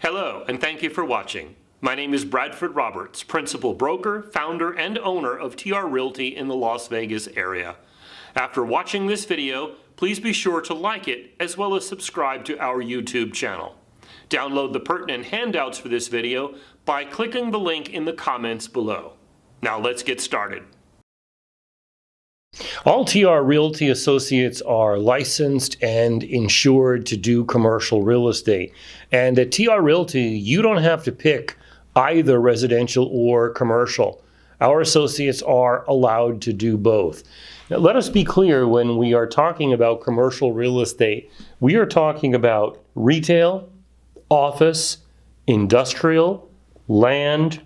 Hello, and thank you for watching. My name is Bradford Roberts, Principal Broker, Founder, and Owner of TR Realty in the Las Vegas area. After watching this video, please be sure to like it as well as subscribe to our YouTube channel. Download the pertinent handouts for this video by clicking the link in the comments below. Now let's get started. All TR Realty associates are licensed and insured to do commercial real estate. And at TR Realty, you don't have to pick either residential or commercial. Our associates are allowed to do both. Now, let us be clear, when we are talking about commercial real estate, we are talking about retail, office, industrial, land,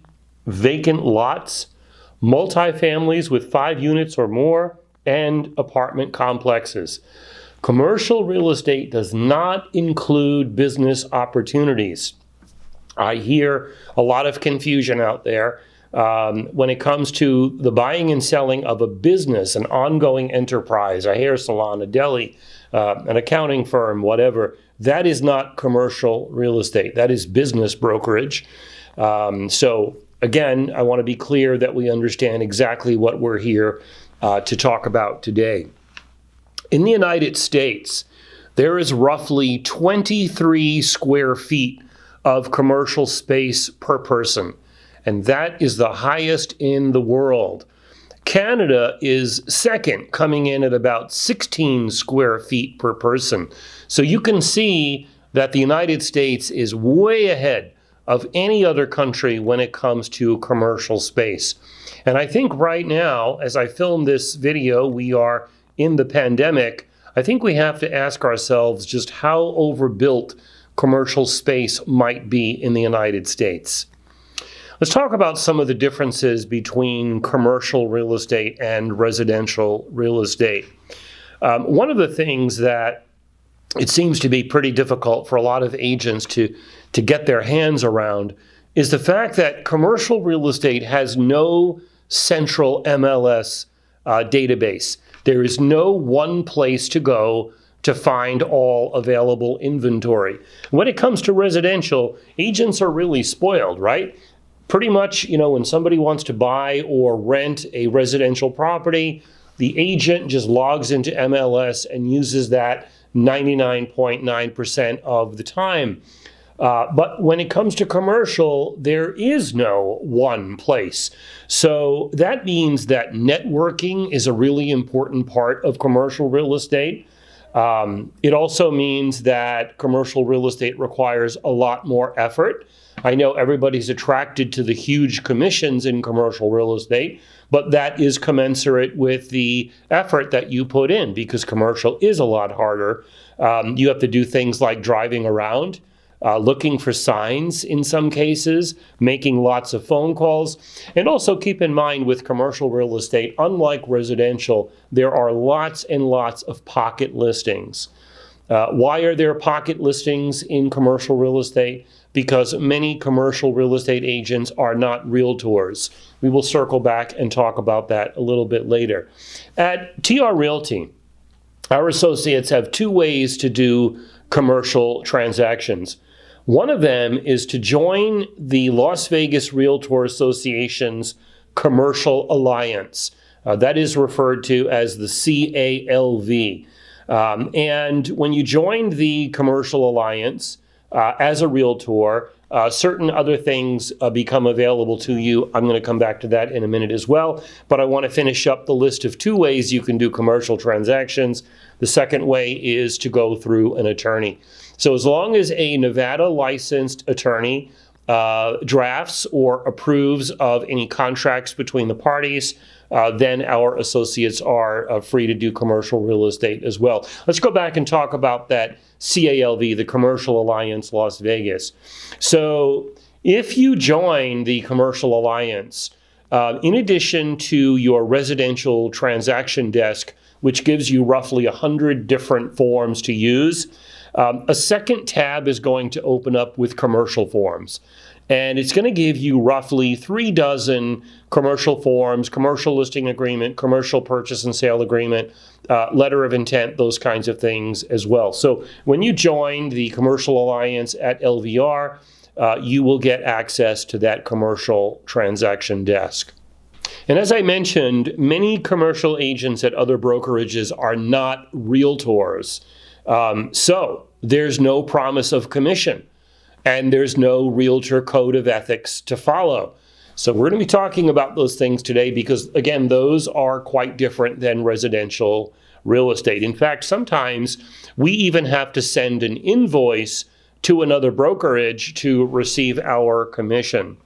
vacant lots, multifamilies with 5 units or more, and apartment complexes. Commercial real estate does not include business opportunities. I hear a lot of confusion out there when it comes to the buying and selling of a business, an ongoing enterprise, a hair salon, a deli, an accounting firm, whatever. That is not commercial real estate. That is business brokerage. So again, I want to be clear that we understand exactly what we're here to talk about today. In the United States, there is roughly 23 square feet of commercial space per person, and that is the highest in the world. Canada is second, coming in at about 16 square feet per person. So you can see that the United States is way ahead of any other country when it comes to commercial space. And I think right now, as I film this video, we are in the pandemic. I think we have to ask ourselves just how overbuilt commercial space might be in the United States. Let's talk about some of the differences between commercial real estate and residential real estate. One of the things that it seems to be pretty difficult for a lot of agents to get their hands around is the fact that commercial real estate has no central MLS database. There is no one place to go to find all available inventory. When it comes to residential, agents are really spoiled, right? Pretty much, when somebody wants to buy or rent a residential property, the agent just logs into MLS and uses that 99.9% of the time. But when it comes to commercial, there is no one place. So that means that networking is a really important part of commercial real estate. It also means that commercial real estate requires a lot more effort. I know everybody's attracted to the huge commissions in commercial real estate, but that is commensurate with the effort that you put in, because commercial is a lot harder. You have to do things like driving around, looking for signs in some cases, making lots of phone calls. And also keep in mind, with commercial real estate, unlike residential, there are lots and lots of pocket listings. Why are there pocket listings in commercial real estate? Because many commercial real estate agents are not realtors. We will circle back and talk about that a little bit later. At TR Realty, our associates have 2 ways to do commercial transactions. One of them is to join the Las Vegas Realtor Association's Commercial Alliance. That is referred to as the CALV. And when you join the Commercial Alliance as a realtor, certain other things become available to you. I'm going to come back to that in a minute as well, but I want to finish up the list of 2 ways you can do commercial transactions. The second way is to go through an attorney. So as long as a Nevada licensed attorney drafts or approves of any contracts between the parties, then our associates are free to do commercial real estate as well. Let's go back and talk about that CALV, the Commercial Alliance Las Vegas. So if you join the Commercial Alliance, in addition to your residential transaction desk, which gives you roughly 100 different forms to use, a second tab is going to open up with commercial forms. And it's going to give you roughly 3 dozen commercial forms, commercial listing agreement, commercial purchase and sale agreement, letter of intent, those kinds of things as well. So when you join the Commercial Alliance at LVR, you will get access to that commercial transaction desk. And as I mentioned, many commercial agents at other brokerages are not realtors. So there's no promise of commission, and there's no realtor code of ethics to follow. So we're going to be talking about those things today because, again, those are quite different than residential real estate. In fact, sometimes we even have to send an invoice to another brokerage to receive our commission.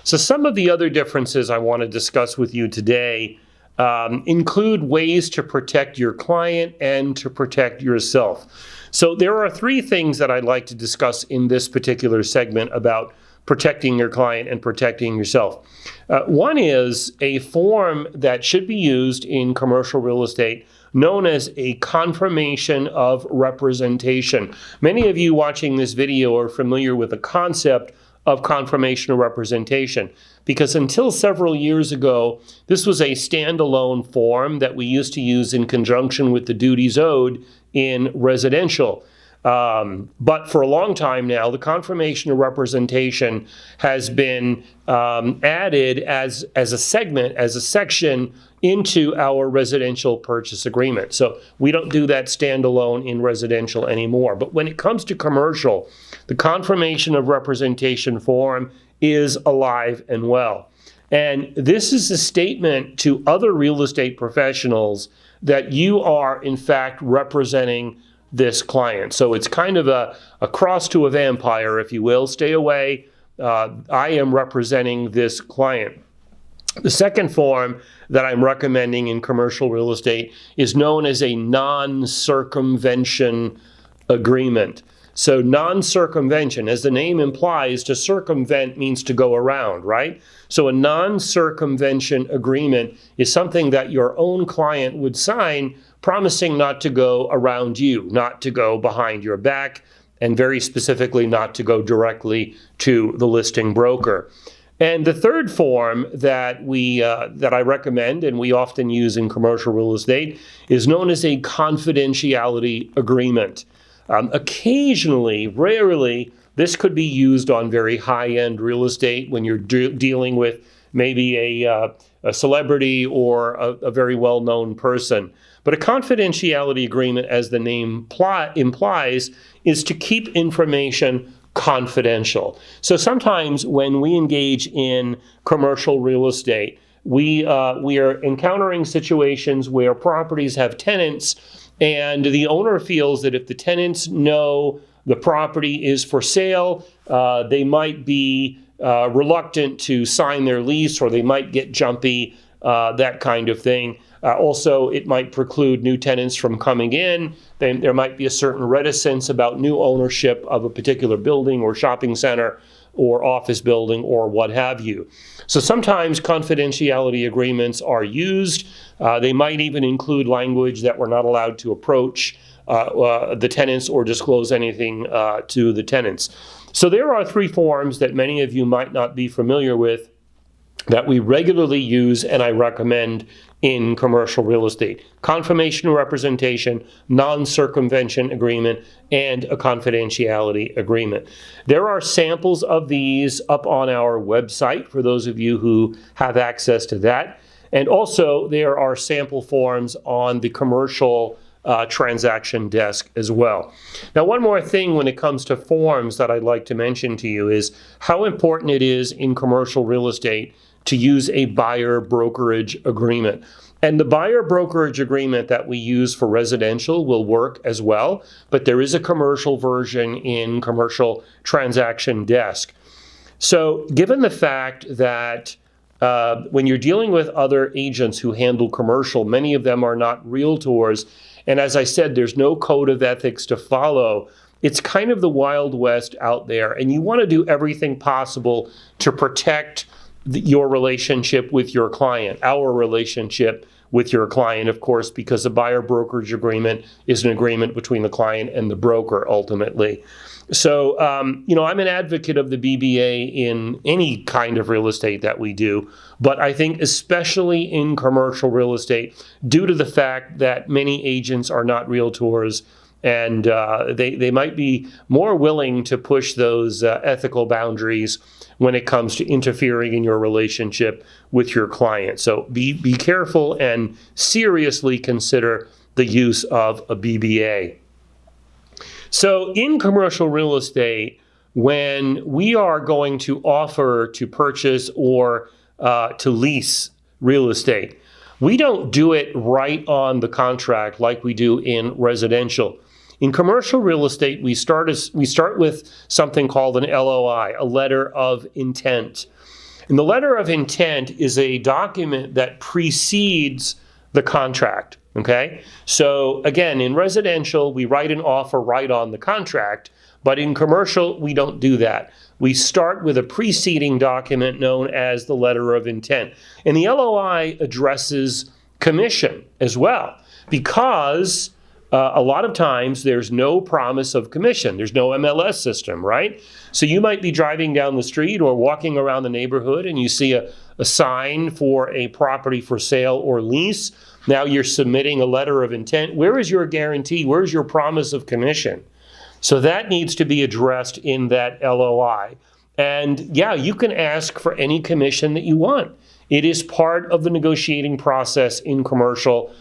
So some of the other differences I want to discuss with you today include ways to protect your client and to protect yourself. So there are three things that I'd like to discuss in this particular segment about protecting your client and protecting yourself. One is a form that should be used in commercial real estate known as a confirmation of representation. Many of you watching this video are familiar with the concept of confirmational representation because until several years ago, this was a standalone form that we used to use in conjunction with the duties owed in residential. But for a long time now, the confirmation of representation has been added as a segment, as a section into our residential purchase agreement. So we don't do that standalone in residential anymore. But when it comes to commercial, the confirmation of representation form is alive and well. And this is a statement to other real estate professionals that you are, in fact, representing this client. So it's kind of a cross to a vampire, if you will. Stay away. I am representing this client. The second form that I'm recommending in commercial real estate is known as a non-circumvention agreement. So non-circumvention, as the name implies, to circumvent means to go around, right? So a non-circumvention agreement is something that your own client would sign, promising not to go around you, not to go behind your back, and very specifically not to go directly to the listing broker. And the third form that I recommend and we often use in commercial real estate is known as a confidentiality agreement. Occasionally, rarely, this could be used on very high-end real estate when you're dealing with maybe a celebrity or a very well-known person. But a confidentiality agreement, as the name implies, is to keep information confidential. So sometimes when we engage in commercial real estate, we are encountering situations where properties have tenants, and the owner feels that if the tenants know the property is for sale, they might be reluctant to sign their lease, or they might get jumpy, that kind of thing. Also, it might preclude new tenants from coming in. There might be a certain reticence about new ownership of a particular building or shopping center or office building or what have you. So sometimes confidentiality agreements are used. They might even include language that we're not allowed to approach the tenants or disclose anything to the tenants. So there are three forms that many of you might not be familiar with that we regularly use and I recommend in commercial real estate: confirmation representation, non-circumvention agreement, and a confidentiality agreement. There are samples of these up on our website for those of you who have access to that. And also there are sample forms on the commercial transaction desk as well. Now, one more thing when it comes to forms that I'd like to mention to you is how important it is in commercial real estate to use a buyer brokerage agreement. And the buyer brokerage agreement that we use for residential will work as well, but there is a commercial version in commercial transaction desk. So given the fact that when you're dealing with other agents who handle commercial, many of them are not realtors, and as I said, there's no code of ethics to follow. It's kind of the Wild West out there, and you want to do everything possible to protect your relationship with your client, our relationship with your client, of course, because a buyer brokerage agreement is an agreement between the client and the broker ultimately. So, I'm an advocate of the BBA in any kind of real estate that we do, but I think especially in commercial real estate, due to the fact that many agents are not realtors, And they might be more willing to push those ethical boundaries when it comes to interfering in your relationship with your client. So be careful and seriously consider the use of a BBA. So in commercial real estate, when we are going to offer to purchase or to lease real estate, we don't do it right on the contract like we do in residential. In commercial real estate, we start with something called an LOI, a letter of intent. And the letter of intent is a document that precedes the contract, okay? So again, in residential, we write an offer right on the contract, but in commercial, we don't do that. We start with a preceding document known as the letter of intent. And the LOI addresses commission as well, because a lot of times there's no promise of commission. There's no MLS system, right? So you might be driving down the street or walking around the neighborhood and you see a sign for a property for sale or lease. Now you're submitting a letter of intent. Where is your guarantee? Where's your promise of commission? So that needs to be addressed in that LOI. And yeah, you can ask for any commission that you want. It is part of the negotiating process in commercial.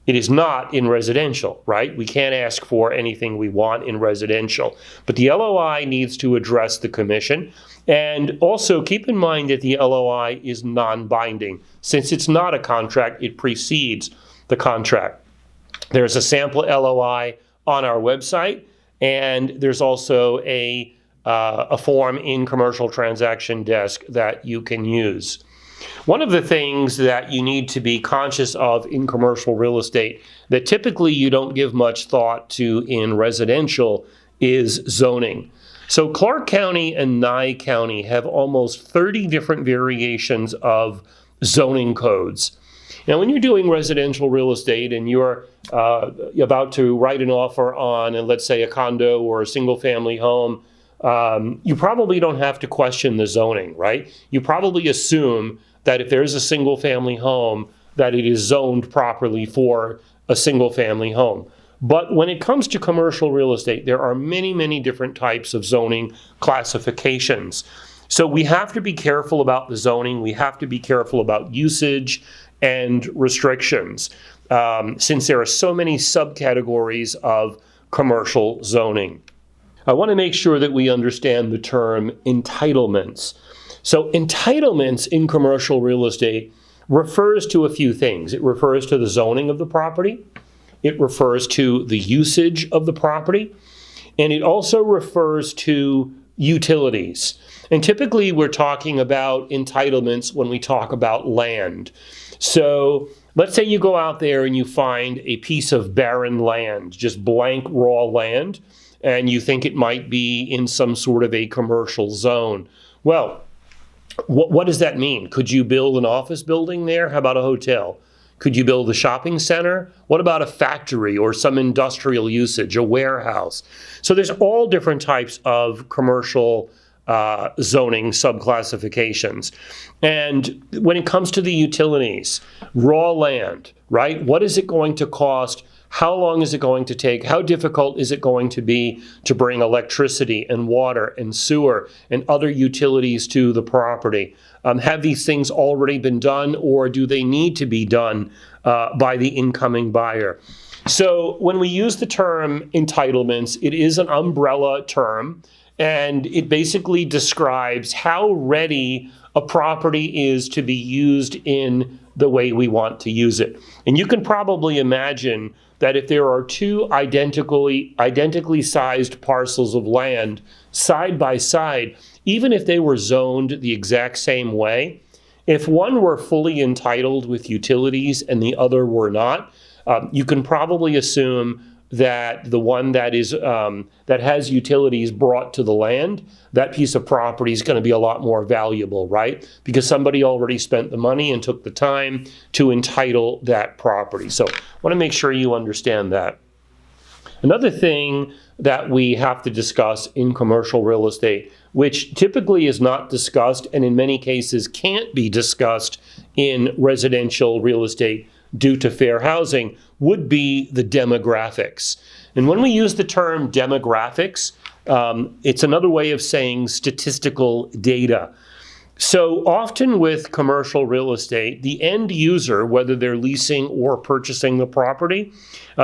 It is not in residential, right? We can't ask for anything we want in residential. But the LOI needs to address the commission. And also keep in mind that the LOI is non-binding. Since it's not a contract, it precedes the contract. There's a sample LOI on our website, and there's also a form in Commercial Transaction Desk that you can use. One of the things that you need to be conscious of in commercial real estate that typically you don't give much thought to in residential is zoning. So Clark County and Nye County have almost 30 different variations of zoning codes. Now, when you're doing residential real estate and you're about to write an offer on, let's say, a condo or a single-family home, you probably don't have to question the zoning, right? You probably assume that if there's a single-family home, that it is zoned properly for a single-family home. But when it comes to commercial real estate, there are many, many different types of zoning classifications. So we have to be careful about the zoning. We have to be careful about usage and restrictions, since there are so many subcategories of commercial zoning. I want to make sure that we understand the term entitlements. So entitlements in commercial real estate refers to a few things. It refers to the zoning of the property. It refers to the usage of the property. And it also refers to utilities. And typically we're talking about entitlements when we talk about land. So let's say you go out there and you find a piece of barren land, just blank raw land, and you think it might be in some sort of a commercial zone. Well, what does that mean? Could you build an office building there? How about a hotel? Could you build a shopping center? What about a factory or some industrial usage, a warehouse? So there's all different types of commercial zoning subclassifications. And when it comes to the utilities, raw land, right? What is it going to cost? How long is it going to take? How difficult is it going to be to bring electricity and water and sewer and other utilities to the property? Have these things already been done, or do they need to be done by the incoming buyer? So when we use the term entitlements, it is an umbrella term, and it basically describes how ready a property is to be used in the way we want to use it. And you can probably imagine that if there are two identically sized parcels of land side by side, even if they were zoned the exact same way, if one were fully entitled with utilities and the other were not, you can probably assume that the one that is that has utilities brought to the land, that piece of property is going to be a lot more valuable, right? Because somebody already spent the money and took the time to entitle that property. So I want to make sure you understand that. Another thing that we have to discuss in commercial real estate, which typically is not discussed and in many cases can't be discussed in residential real estate due to fair housing would be the demographics. And when we use the term demographics, it's another way of saying statistical data. So often with commercial real estate, the end user, whether they're leasing or purchasing the property,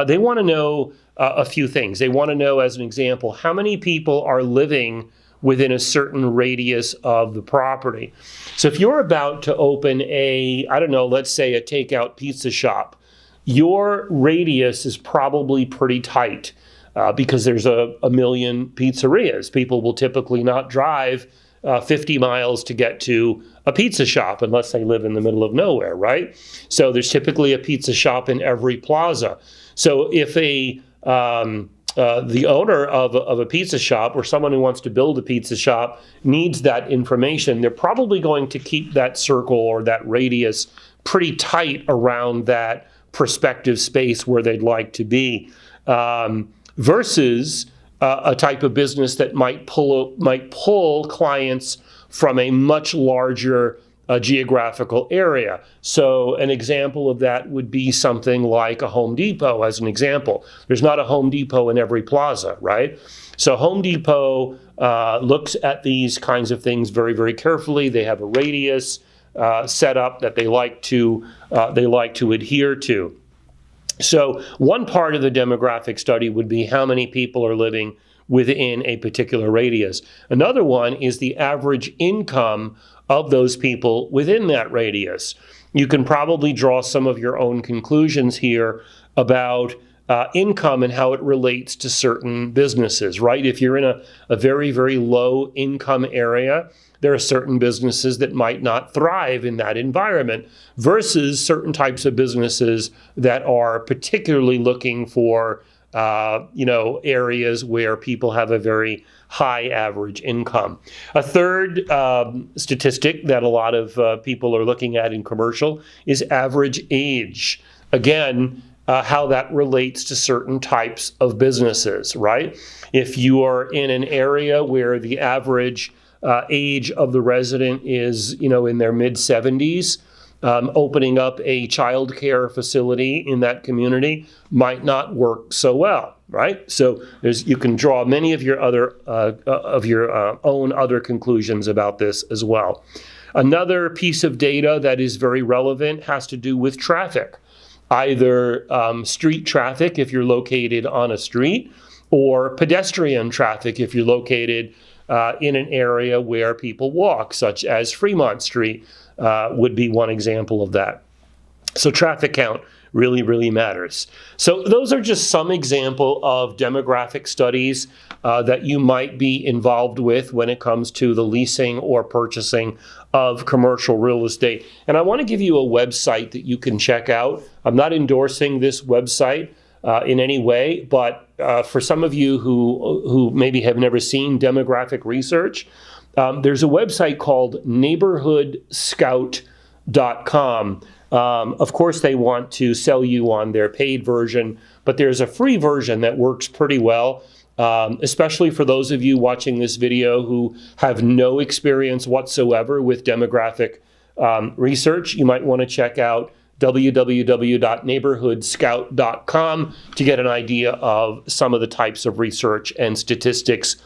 they want to know a few things. They want to know, as an example, how many people are living within a certain radius of the property. So if you're about to open let's say a takeout pizza shop, your radius is probably pretty tight because there's a million pizzerias. People will typically not drive 50 miles to get to a pizza shop unless they live in the middle of nowhere, right? So there's typically a pizza shop in every plaza. So if the owner of a pizza shop or someone who wants to build a pizza shop needs that information, they're probably going to keep that circle or that radius pretty tight around that prospective space where they'd like to be, versus a type of business that might pull clients from a much larger geographical area. So an example of that would be something like a Home Depot, as an example. There's not a Home Depot in every plaza, right? So Home Depot looks at these kinds of things very, very carefully. They have a radius set up that they like to adhere to. So one part of the demographic study would be how many people are living within a particular radius. Another one is the average income of those people within that radius. You can probably draw some of your own conclusions here about income and how it relates to certain businesses, right? If you're in a very, very low income area, there are certain businesses that might not thrive in that environment versus certain types of businesses that are particularly looking for areas where people have a very high average income. A third statistic that a lot of people are looking at in commercial is average age. Again, how that relates to certain types of businesses, right? If you are in an area where the average age of the resident is, in their mid-70s, opening up a child care facility in that community might not work so well, right? So you can draw many of your own other conclusions about this as well. Another piece of data that is very relevant has to do with traffic, either street traffic if you're located on a street, or pedestrian traffic if you're located in an area where people walk, such as Fremont Street would be one example of that. So traffic count really, really matters. So those are just some example of demographic studies that you might be involved with when it comes to the leasing or purchasing of commercial real estate. And I want to give you a website that you can check out. I'm not endorsing this website in any way, but for some of you who maybe have never seen demographic research, there's a website called neighborhoodscout.com. Of course, they want to sell you on their paid version, but there's a free version that works pretty well, especially for those of you watching this video who have no experience whatsoever with demographic research. You might want to check out www.neighborhoodscout.com to get an idea of some of the types of research and statistics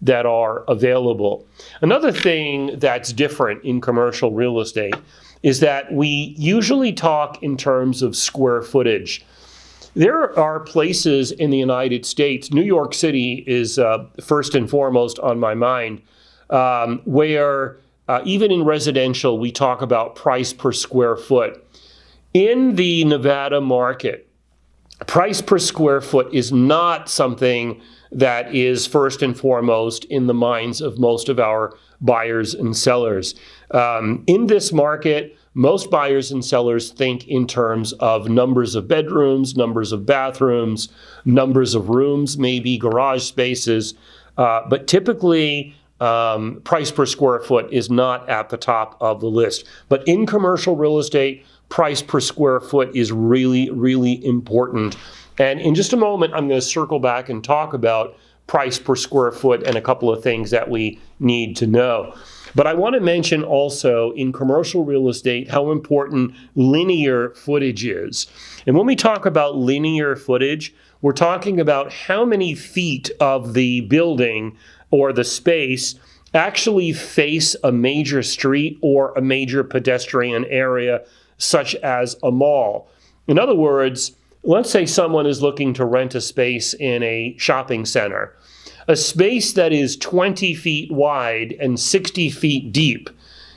that are available. Another thing that's different in commercial real estate is that we usually talk in terms of square footage. There are places in the United States, New York City is first and foremost on my mind, where even in residential, we talk about price per square foot. In the Nevada market, price per square foot is not something that is first and foremost in the minds of most of our buyers and sellers. In this market, most buyers and sellers think in terms of numbers of bedrooms, numbers of bathrooms, numbers of rooms, maybe garage spaces, but typically price per square foot is not at the top of the list. But in commercial real estate, price per square foot is really, really important. And in just a moment, I'm going to circle back and talk about price per square foot and a couple of things that we need to know. But I want to mention also in commercial real estate how important linear footage is. And when we talk about linear footage, we're talking about how many feet of the building or the space actually face a major street or a major pedestrian area, such as a mall. In other words, let's say someone is looking to rent a space in a shopping center. A space that is 20 feet wide and 60 feet deep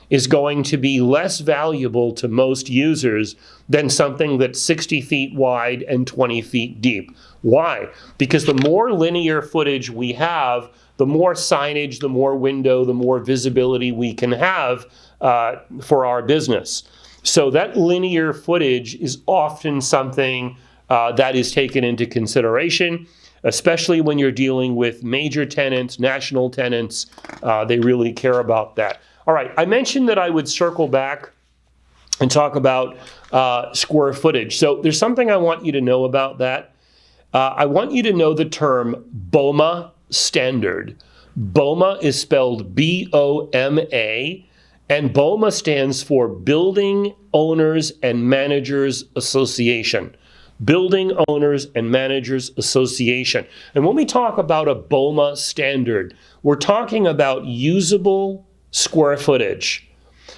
is going to be less valuable to most users than something that's 60 feet wide and 20 feet deep. Why? Because the more linear footage we have, the more signage, the more window, the more visibility we can have for our business. So that linear footage is often something that is taken into consideration, especially when you're dealing with major tenants, national tenants. They really care about that. All right, I mentioned that I would circle back and talk about square footage. So there's something I want you to know about that. I want you to know the term Boma Standard. Boma is spelled B-O-M-A, and Boma stands for Building Owners and Managers Association. Building Owners and Managers Association. And when we talk about a Boma standard, we're talking about usable square footage.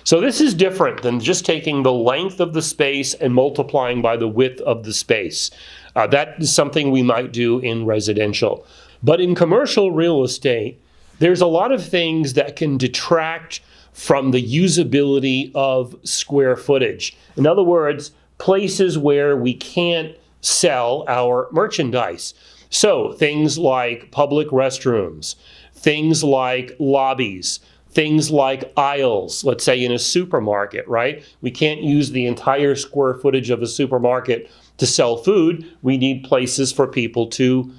So this is different than just taking the length of the space and multiplying by the width of the space. That is something we might do in residential. But in commercial real estate, there's a lot of things that can detract from the usability of square footage. In other words, places where we can't sell our merchandise. So things like public restrooms, things like lobbies, things like aisles, let's say in a supermarket, right? We can't use the entire square footage of a supermarket to sell food. We need places for people to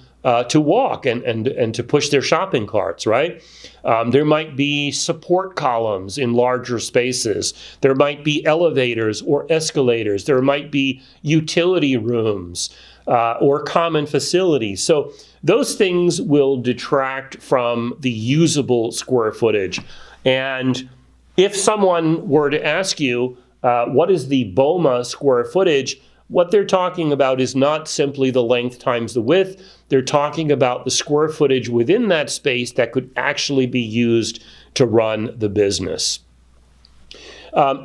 walk and to push their shopping carts, right? There might be support columns in larger spaces. There might be elevators or escalators. There might be utility rooms or common facilities. So those things will detract from the usable square footage. And if someone were to ask you, what is the Boma square footage? What they're talking about is not simply the length times the width. They're talking about the square footage within that space that could actually be used to run the business.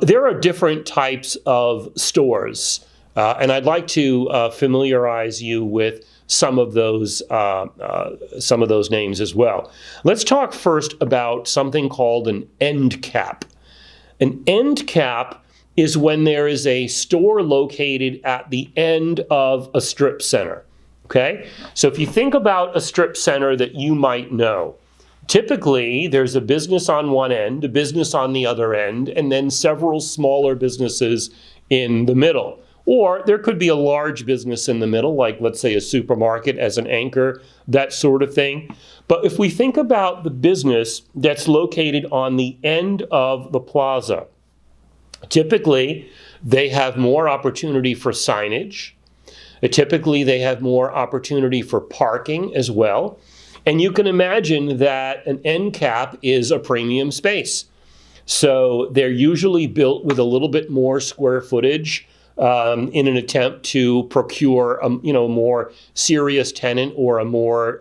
There are different types of stores, and I'd like to familiarize you with some of those names as well. Let's talk first about something called an end cap. An end cap is when there is a store located at the end of a strip center, okay? So if you think about a strip center that you might know, typically there's a business on one end, a business on the other end, and then several smaller businesses in the middle. Or there could be a large business in the middle, like let's say a supermarket as an anchor, that sort of thing. But if we think about the business that's located on the end of the plaza, typically, they have more opportunity for signage. Typically, they have more opportunity for parking as well. And you can imagine that an end cap is a premium space. So they're usually built with a little bit more square footage in an attempt to procure a more serious tenant or a more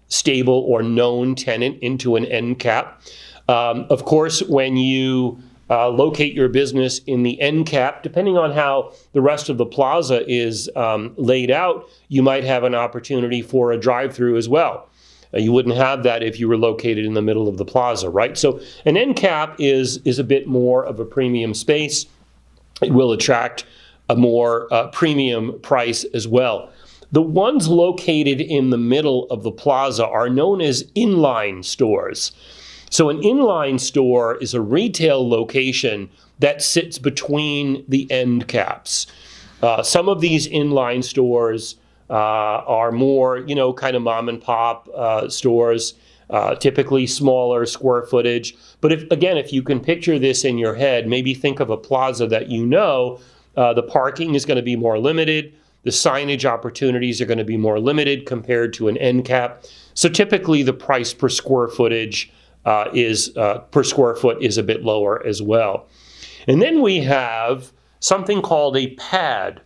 stable or known tenant into an end cap. Of course, when you locate your business in the end cap, depending on how the rest of the plaza is laid out, you might have an opportunity for a drive-through as well. You wouldn't have that if you were located in the middle of the plaza, right? So an end cap is a bit more of a premium space. It will attract a more premium price as well. The ones located in the middle of the plaza are known as inline stores. So an inline store is a retail location that sits between the end caps. Some of these inline stores are more, kind of mom and pop stores, typically smaller square footage. But if you can picture this in your head, maybe think of a plaza that the parking is going to be more limited. The signage opportunities are going to be more limited compared to an end cap. So typically the price per square footage per square foot is a bit lower as well. And then we have something called a pad.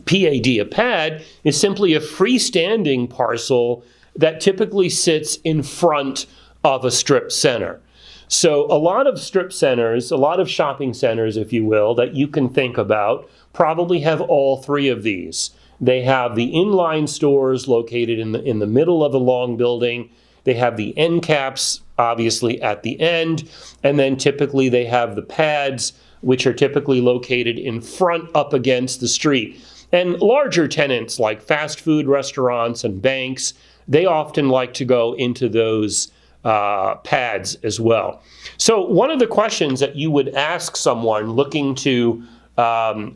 PAD. A pad is simply a freestanding parcel that typically sits in front of a strip center. So a lot of strip centers, a lot of shopping centers, if you will, that you can think about probably have all three of these. They have the inline stores located in the middle of a long building. They have the end caps, obviously, at the end. And then typically they have the pads, which are typically located in front up against the street. And larger tenants like fast food restaurants and banks, they often like to go into those pads as well. So one of the questions that you would ask someone looking to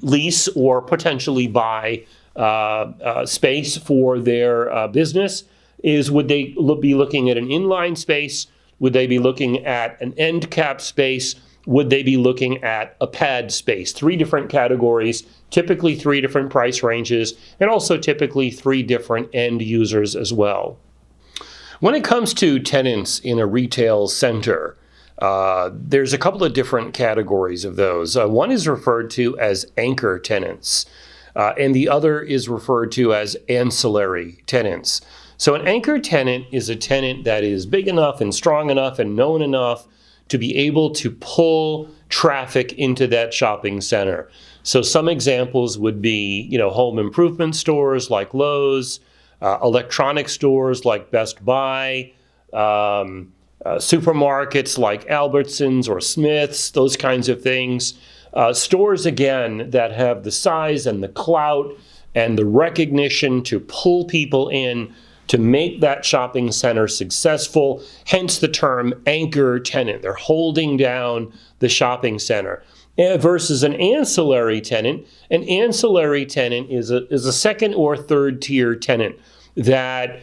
lease or potentially buy space for their business is, would they be looking at an inline space? Would they be looking at an end cap space? Would they be looking at a pad space? 3 different categories, typically 3 different price ranges, and also typically 3 different end users as well. When it comes to tenants in a retail center, there's a couple of different categories of those. One is referred to as anchor tenants, and the other is referred to as ancillary tenants. So an anchor tenant is a tenant that is big enough and strong enough and known enough to be able to pull traffic into that shopping center. So some examples would be, home improvement stores like Lowe's, electronic stores like Best Buy, supermarkets like Albertsons or Smith's, those kinds of things. Stores, again, that have the size and the clout and the recognition to pull people in to make that shopping center successful, hence the term anchor tenant. They're holding down the shopping center. Versus an ancillary tenant. An ancillary tenant is a second or third tier tenant that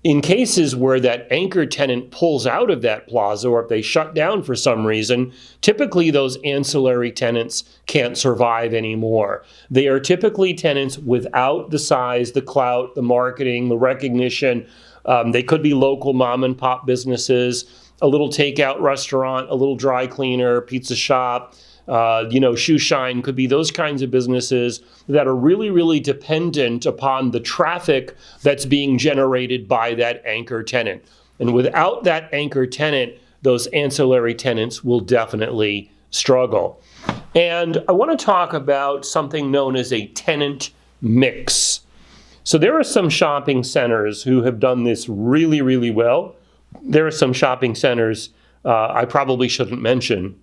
in cases where that anchor tenant pulls out of that plaza, or if they shut down for some reason, typically those ancillary tenants can't survive anymore. They are typically tenants without the size, the clout, the marketing, the recognition. They could be local mom and pop businesses, a little takeout restaurant, a little dry cleaner, pizza shop, shoe shine, could be those kinds of businesses that are really, really dependent upon the traffic that's being generated by that anchor tenant. And without that anchor tenant, those ancillary tenants will definitely struggle. And I want to talk about something known as a tenant mix. So there are some shopping centers who have done this really, really well. There are some shopping centers I probably shouldn't mention,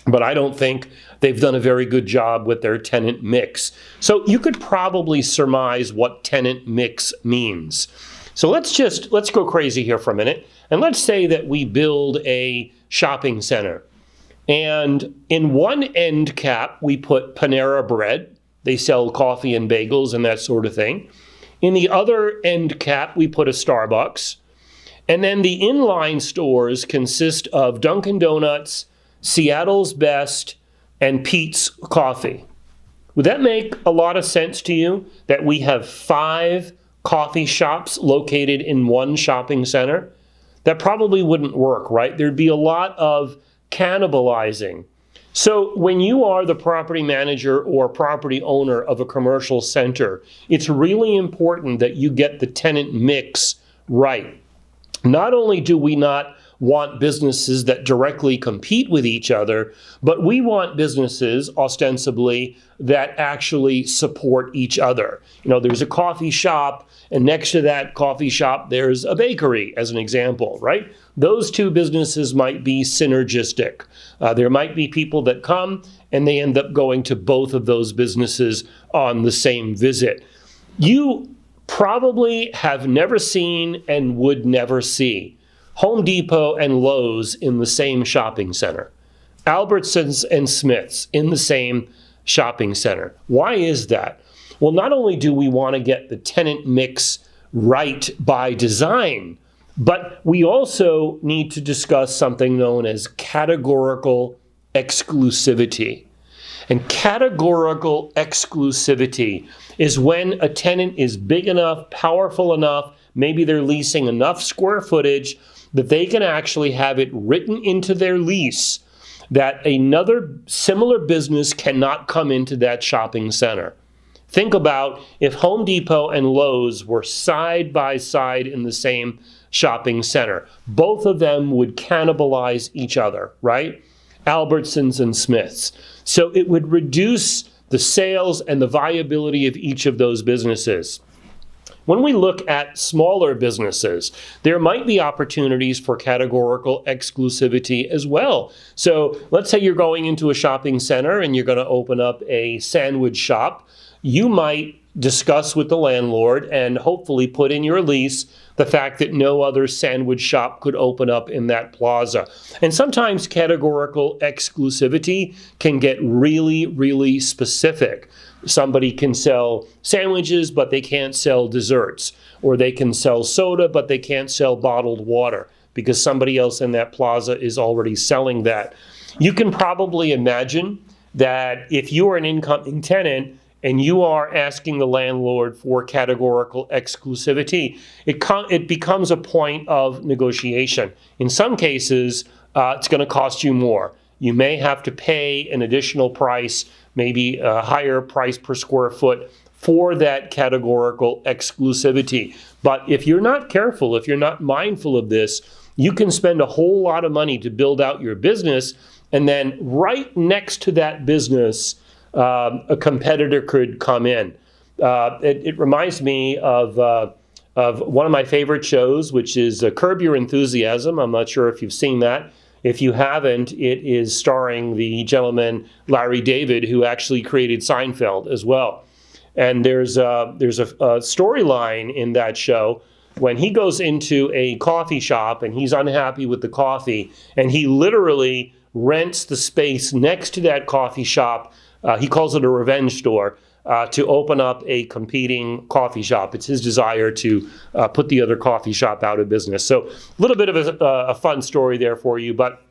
but I don't think they've done a very good job with their tenant mix. So you could probably surmise what tenant mix means. So let's go crazy here for a minute, and let's say that we build a shopping center. And in one end cap, we put Panera Bread. They sell coffee and bagels and that sort of thing. In the other end cap, we put a Starbucks. And then the inline stores consist of Dunkin' Donuts, Seattle's Best, and Pete's Coffee. Would that make a lot of sense to you, that we have 5 coffee shops located in one shopping center? That probably wouldn't work, right? There'd be a lot of cannibalizing. So when you are the property manager or property owner of a commercial center, it's really important that you get the tenant mix right. Not only do we not want businesses that directly compete with each other, but we want businesses, ostensibly, that actually support each other. There's a coffee shop, and next to that coffee shop, there's a bakery, as an example, right? Those 2 businesses might be synergistic. There might be people that come, and they end up going to both of those businesses on the same visit. You probably have never seen and would never see Home Depot and Lowe's in the same shopping center, Albertsons and Smith's in the same shopping center. Why is that? Well, not only do we want to get the tenant mix right by design, but we also need to discuss something known as categorical exclusivity. And categorical exclusivity is when a tenant is big enough, powerful enough, maybe they're leasing enough square footage that they can actually have it written into their lease that another similar business cannot come into that shopping center. Think about if Home Depot and Lowe's were side by side in the same shopping center. Both of them would cannibalize each other, right? Albertsons and Smiths. So it would reduce the sales and the viability of each of those businesses. When we look at smaller businesses, there might be opportunities for categorical exclusivity as well. So let's say you're going into a shopping center and you're going to open up a sandwich shop. You might discuss with the landlord and hopefully put in your lease the fact that no other sandwich shop could open up in that plaza. And sometimes categorical exclusivity can get really, really specific. Somebody can sell sandwiches, but they can't sell desserts. Or they can sell soda, but they can't sell bottled water because somebody else in that plaza is already selling that. You can probably imagine that if you are an incoming tenant and you are asking the landlord for categorical exclusivity, it becomes a point of negotiation. In some cases, it's going to cost you more. You may have to pay an additional price, maybe a higher price per square foot for that categorical exclusivity. But if you're not careful, if you're not mindful of this, you can spend a whole lot of money to build out your business, and then right next to that business, a competitor could come in. It reminds me of one of my favorite shows, which is Curb Your Enthusiasm. I'm not sure if you've seen that. If you haven't, it is starring the gentleman Larry David, who actually created Seinfeld as well. And there's a storyline in that show when he goes into a coffee shop and he's unhappy with the coffee, and he literally rents the space next to that coffee shop. He calls it a revenge store, to open up a competing coffee shop. It's his desire to put the other coffee shop out of business. So a little bit of a fun story there for you. But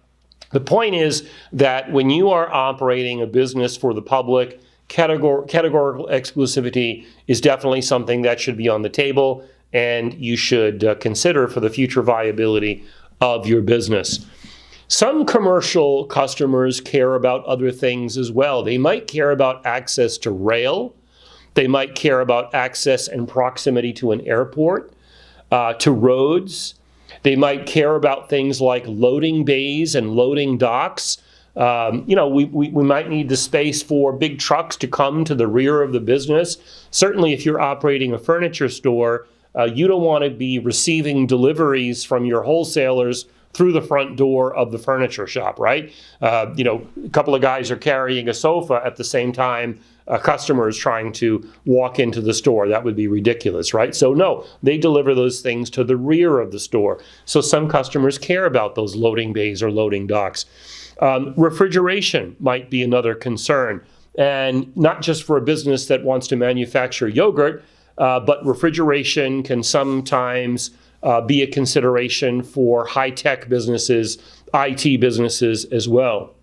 the point is that when you are operating a business for the public, categorical exclusivity is definitely something that should be on the table, and you should consider for the future viability of your business. Some commercial customers care about other things as well. They might care about access to rail. They might care about access and proximity to an airport, to roads. They might care about things like loading bays and loading docks. We might need the space for big trucks to come to the rear of the business. Certainly, if you're operating a furniture store, you don't want to be receiving deliveries from your wholesalers through the front door of the furniture shop, right? A couple of guys are carrying a sofa at the same time a customer is trying to walk into the store. That would be ridiculous, right? So no, they deliver those things to the rear of the store. So some customers care about those loading bays or loading docks. Refrigeration might be another concern, and not just for a business that wants to manufacture yogurt, but refrigeration can sometimes be a consideration for high-tech businesses, IT businesses as well.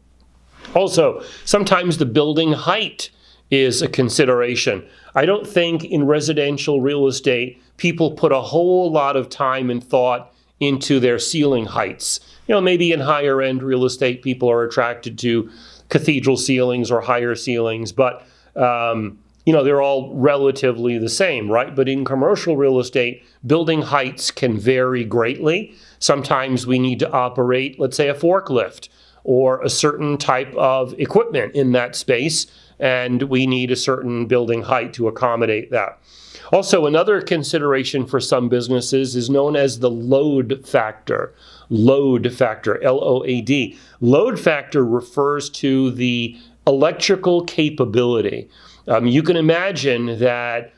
Also, sometimes the building height is a consideration. I don't think in residential real estate people put a whole lot of time and thought into their ceiling heights. Maybe in higher end real estate people are attracted to cathedral ceilings or higher ceilings, but they're all relatively the same, right? But in commercial real estate, building heights can vary greatly. Sometimes we need to operate, let's say, a forklift or a certain type of equipment in that space, and we need a certain building height to accommodate that. Also, another consideration for some businesses is known as the load factor. Load factor, L-O-A-D. Load factor refers to the electrical capability. You can imagine that,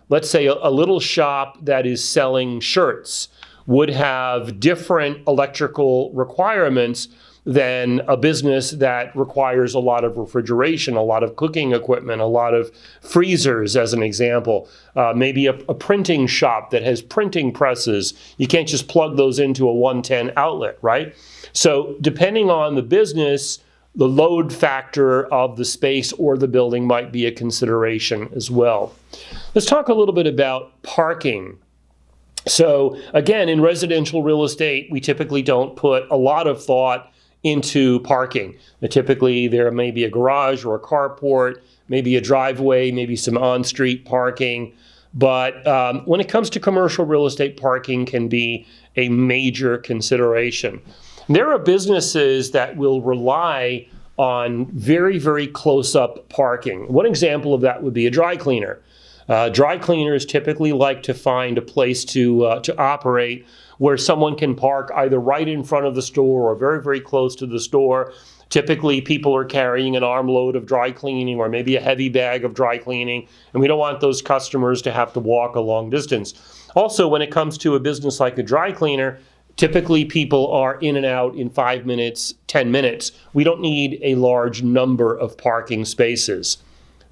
let's say, a little shop that is selling shirts would have different electrical requirements than a business that requires a lot of refrigeration, a lot of cooking equipment, a lot of freezers, as an example. Maybe a printing shop that has printing presses. You can't just plug those into a 110 outlet, right? So depending on the business, the load factor of the space or the building might be a consideration as well. Let's talk a little bit about parking. So again, in residential real estate, we typically don't put a lot of thought into parking. Typically, there may be a garage or a carport, maybe a driveway, maybe some on-street parking. But when it comes to commercial real estate, parking can be a major consideration. There are businesses that will rely on very, very close-up parking. One example of that would be a dry cleaner. Dry cleaners typically like to find a place to operate where someone can park either right in front of the store or very, very close to the store. Typically, people are carrying an armload of dry cleaning or maybe a heavy bag of dry cleaning, and we don't want those customers to have to walk a long distance. Also, when it comes to a business like a dry cleaner, typically people are in and out in 5 minutes, 10 minutes. We don't need a large number of parking spaces.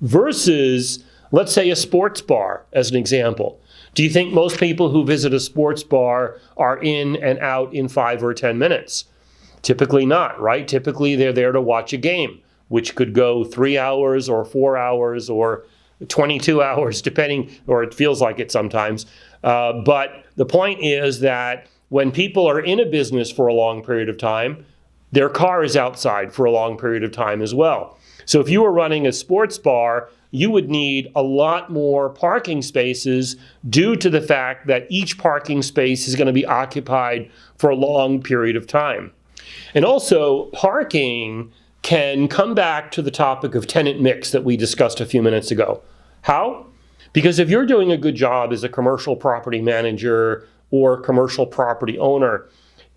Versus, let's say, a sports bar, as an example. Do you think most people who visit a sports bar are in and out in 5 or 10 minutes? Typically not, right? Typically they're there to watch a game, which could go 3 hours or 4 hours or 22 hours, depending, or it feels like it sometimes. But the point is that when people are in a business for a long period of time, their car is outside for a long period of time as well. So if you were running a sports bar, you would need a lot more parking spaces due to the fact that each parking space is going to be occupied for a long period of time. And also, parking can come back to the topic of tenant mix that we discussed a few minutes ago. How? Because if you're doing a good job as a commercial property manager or commercial property owner,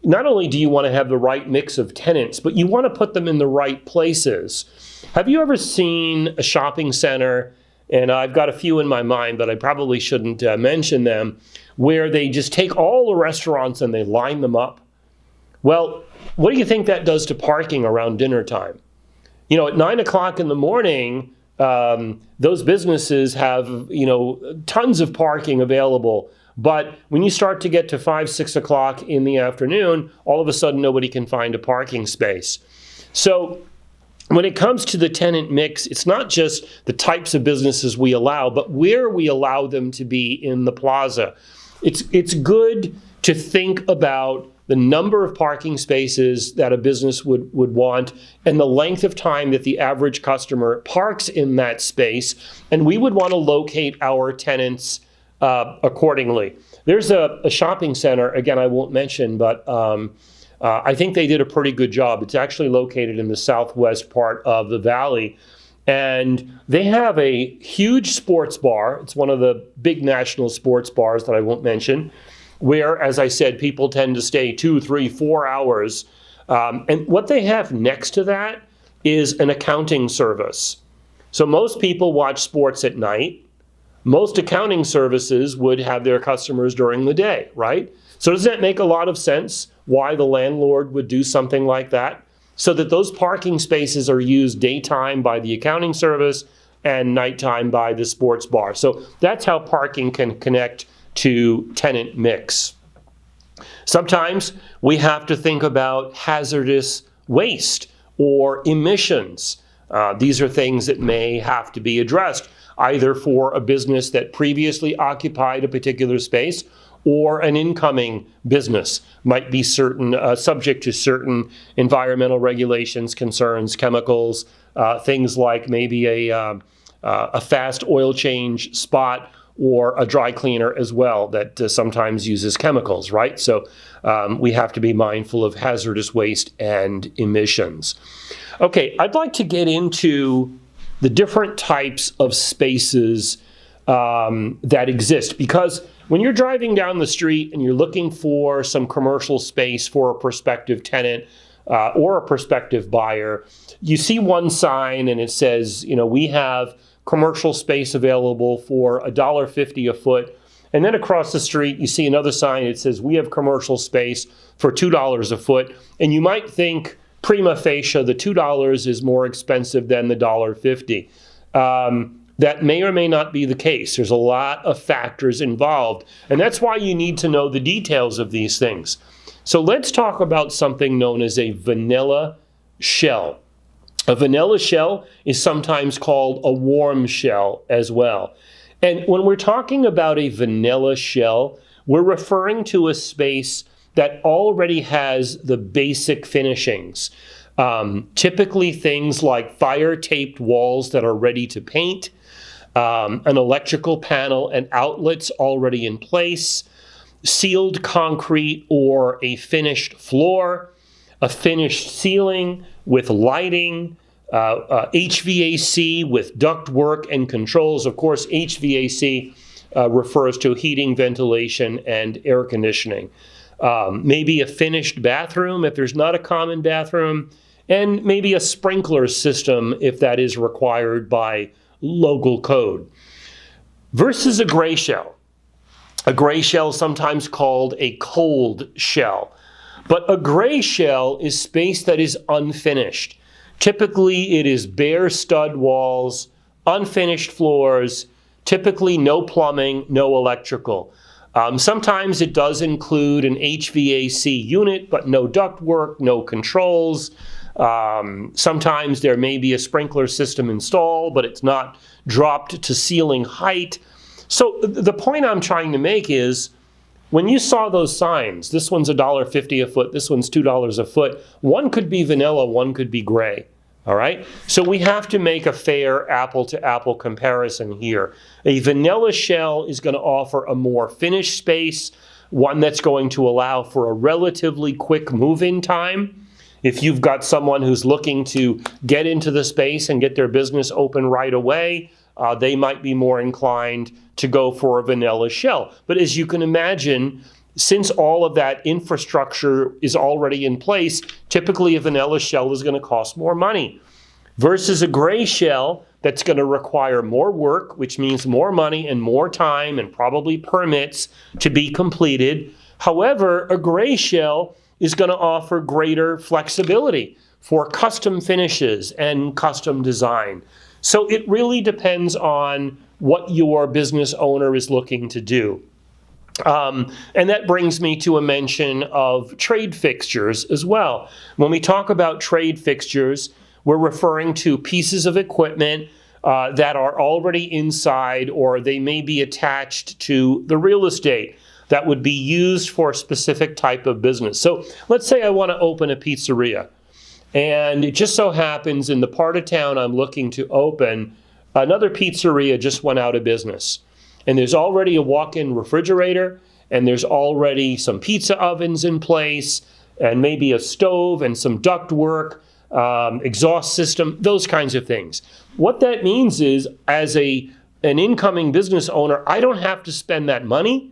not only do you want to have the right mix of tenants, but you want to put them in the right places. Have you ever seen a shopping center, and I've got a few in my mind, but I probably shouldn't mention them, where they just take all the restaurants and they line them up? Well, what do you think that does to parking around dinner time? You know, at 9 o'clock in the morning, those businesses have, tons of parking available. But when you start to get to 5, 6 o'clock in the afternoon, all of a sudden nobody can find a parking space. So when it comes to the tenant mix, it's not just the types of businesses we allow, but where we allow them to be in the plaza. It's good to think about the number of parking spaces that a business would want and the length of time that the average customer parks in that space. And we would want to locate our tenants accordingly. There's a shopping center, again, I won't mention, but I think they did a pretty good job. It's actually located in the southwest part of the valley. And they have a huge sports bar. It's one of the big national sports bars that I won't mention, where, as I said, people tend to stay 2, 3, 4 hours. And what they have next to that is an accounting service. So most people watch sports at night. Most accounting services would have their customers during the day, right? So doesn't that make a lot of sense why the landlord would do something like that? So that those parking spaces are used daytime by the accounting service and nighttime by the sports bar. So that's how parking can connect to tenant mix. Sometimes we have to think about hazardous waste or emissions. These are things that may have to be addressed, either for a business that previously occupied a particular space or an incoming business might be subject to certain environmental regulations, concerns, chemicals, things like maybe a fast oil change spot or a dry cleaner as well that sometimes uses chemicals, right? So we have to be mindful of hazardous waste and emissions. Okay, I'd like to get into the different types of spaces that exist, because when you're driving down the street and you're looking for some commercial space for a prospective tenant or a prospective buyer, you see one sign and it says, we have commercial space available for $1.50 a foot. And then across the street, you see another sign that says, we have commercial space for $2 a foot. And you might think, prima facie, the $2 is more expensive than the $1.50. That may or may not be the case. There's a lot of factors involved. And that's why you need to know the details of these things. So let's talk about something known as a vanilla shell. A vanilla shell is sometimes called a warm shell as well. And when we're talking about a vanilla shell, we're referring to a space that already has the basic finishings. Typically things like fire-taped walls that are ready to paint, an electrical panel and outlets already in place, sealed concrete or a finished floor, a finished ceiling with lighting, HVAC with ductwork and controls. Of course, HVAC refers to heating, ventilation, and air conditioning. Maybe a finished bathroom if there's not a common bathroom, and maybe a sprinkler system if that is required by local code. Versus a gray shell. A gray shell is sometimes called a cold shell. But a gray shell is space that is unfinished. Typically, it is bare stud walls, unfinished floors, typically no plumbing, no electrical. Sometimes it does include an HVAC unit, but no ductwork, no controls. Sometimes there may be a sprinkler system installed, but it's not dropped to ceiling height. So the point I'm trying to make is, when you saw those signs, this one's $1.50 a foot, this one's $2 a foot, one could be vanilla, one could be gray, all right? So we have to make a fair apple-to-apple comparison here. A vanilla shell is going to offer a more finished space, one that's going to allow for a relatively quick move-in time. If you've got someone who's looking to get into the space and get their business open right away, they might be more inclined to go for a vanilla shell. But as you can imagine, since all of that infrastructure is already in place, typically a vanilla shell is going to cost more money. Versus a gray shell that's going to require more work, which means more money and more time and probably permits to be completed. However, a gray shell is going to offer greater flexibility for custom finishes and custom design. So it really depends on what your business owner is looking to do. And that brings me to a mention of trade fixtures as well. When we talk about trade fixtures, we're referring to pieces of equipment that are already inside, or they may be attached to the real estate that would be used for a specific type of business. So let's say I want to open a pizzeria. And it just so happens in the part of town I'm looking to open, another pizzeria just went out of business. And there's already a walk-in refrigerator, and there's already some pizza ovens in place, and maybe a stove and some ductwork, exhaust system, those kinds of things. What that means is, as an incoming business owner, I don't have to spend that money,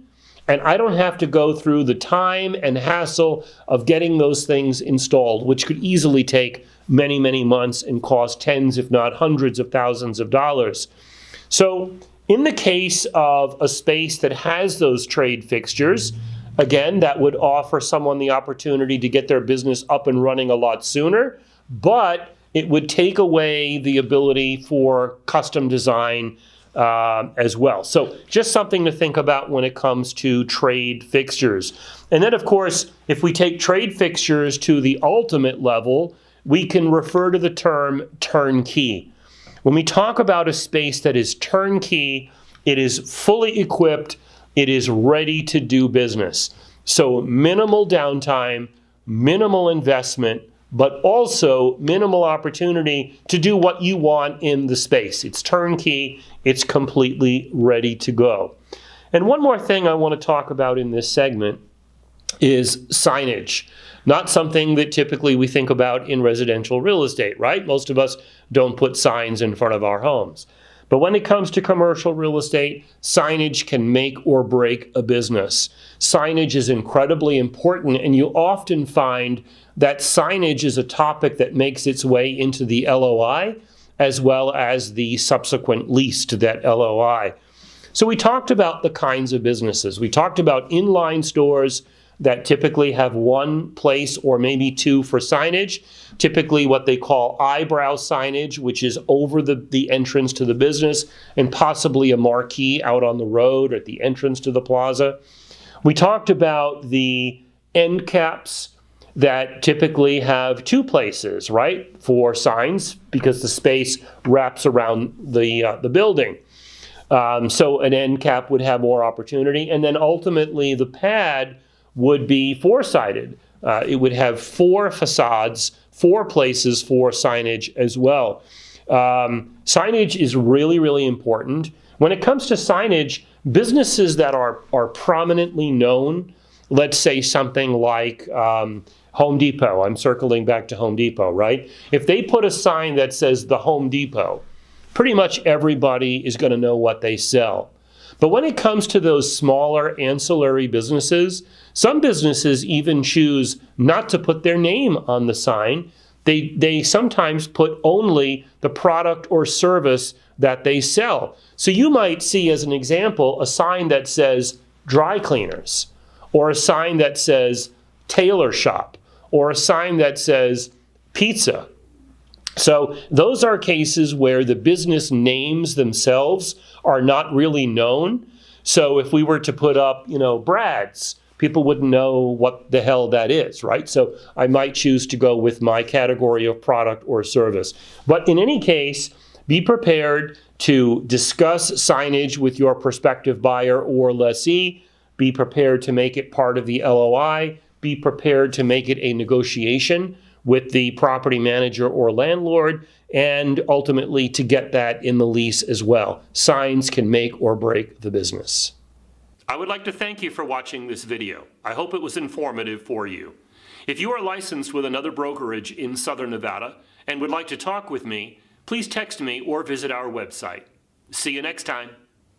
and I don't have to go through the time and hassle of getting those things installed, which could easily take many, many months and cost tens, if not hundreds of thousands of dollars. So in the case of a space that has those trade fixtures, again, that would offer someone the opportunity to get their business up and running a lot sooner, but it would take away the ability for custom design as well. So just something to think about when it comes to trade fixtures. And then, of course, if we take trade fixtures to the ultimate level, we can refer to the term turnkey. When we talk about a space that is turnkey, it is fully equipped, it is ready to do business. So minimal downtime, minimal investment, but also minimal opportunity to do what you want in the space. It's turnkey, it's completely ready to go. And one more thing I want to talk about in this segment is signage. Not something that typically we think about in residential real estate, right? Most of us don't put signs in front of our homes. But when it comes to commercial real estate, signage can make or break a business. Signage is incredibly important, and you often find that signage is a topic that makes its way into the LOI as well as the subsequent lease to that LOI. So we talked about the kinds of businesses. We talked about inline stores that typically have one place or maybe two for signage, typically what they call eyebrow signage, which is over the entrance to the business, and possibly a marquee out on the road at the entrance to the plaza. We talked about the end caps that typically have two places, right, for signs because the space wraps around the building. So an end cap would have more opportunity. And then ultimately the pad would be four-sided. It would have 4 facades, 4 places for signage as well. Signage is really, really important. When it comes to signage, businesses that are prominently known, let's say something like Home Depot, I'm circling back to Home Depot, right? If they put a sign that says the Home Depot, pretty much everybody is going to know what they sell. But when it comes to those smaller ancillary businesses, some businesses even choose not to put their name on the sign. They sometimes put only the product or service that they sell. So you might see, as an example, a sign that says dry cleaners, or a sign that says tailor shop, or a sign that says pizza. So those are cases where the business names themselves are not really known. So if we were to put up, Brad's, people wouldn't know what the hell that is, right? So I might choose to go with my category of product or service. But in any case, be prepared to discuss signage with your prospective buyer or lessee. Be prepared to make it part of the LOI. Be prepared to make it a negotiation with the property manager or landlord, and ultimately to get that in the lease as well. Signs can make or break the business. I would like to thank you for watching this video. I hope it was informative for you. If you are licensed with another brokerage in Southern Nevada and would like to talk with me, please text me or visit our website. See you next time.